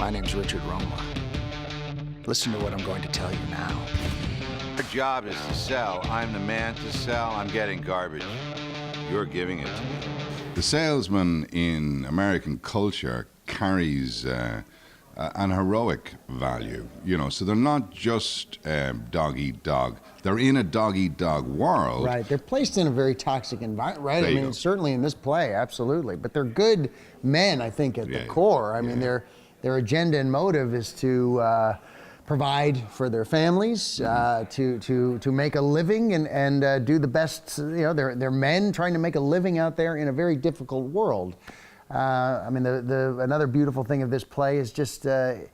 My name's Richard Roma. Listen to what I'm going to tell you now. Our job is to sell. I'm the man to sell. I'm getting garbage. You're giving it to me. The salesman in American culture carries an heroic value, you know, so they're not just dog eat dog. They're in a dog eat dog world. Right, they're placed in a very toxic environment, right? There I you mean, go. certainly in this play, absolutely. But they're good men, I think, at the core. I mean, their agenda and motive is to provide for their families, to make a living and do the best. You know, they're men trying to make a living out there in a very difficult world. I mean, another beautiful thing of this play is just it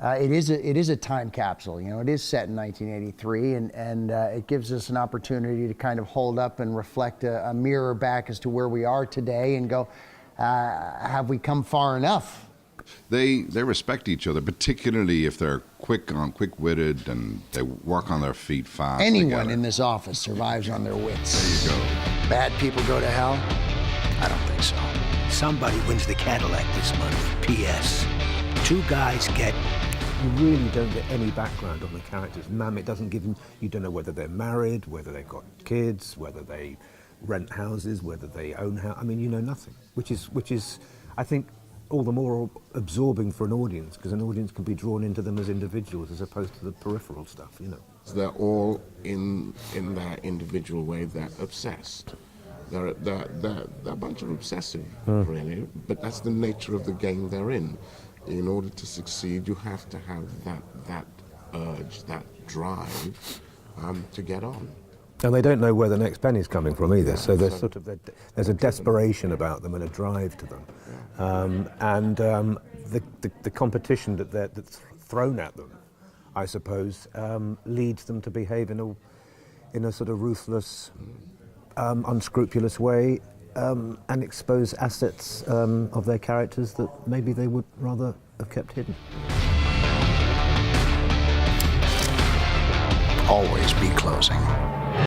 is a time capsule. You know, it is set in 1983, and it gives us an opportunity to kind of hold up and reflect a mirror back as to where we are today and go, have we come far enough? They respect each other, particularly if they're quick-witted, and they work on their feet fast. Anyone together. in this office survives on their wits. There you go. Bad people go to hell? I don't think so. Somebody wins the Cadillac this month. P.S. Two guys get... You really don't get any background on the characters. Mamet doesn't give them... You don't know whether they're married, whether they've got kids, whether they rent houses, whether they own houses. I mean, you know nothing, which is, I think, all the more absorbing for an audience, because an audience can be drawn into them as individuals as opposed to the peripheral stuff, you know. They're all in their individual way. They're obsessed. They're a bunch of obsessive, really. But that's the nature of the game they're in. In order to succeed, you have to have that urge, that drive to get on. And they don't know where the next penny's coming from either. So there's sort of there's a desperation about them and a drive to them, the competition that's thrown at them, I suppose, leads them to behave in a sort of ruthless, unscrupulous way, and expose assets of their characters that maybe they would rather have kept hidden. Always be closing.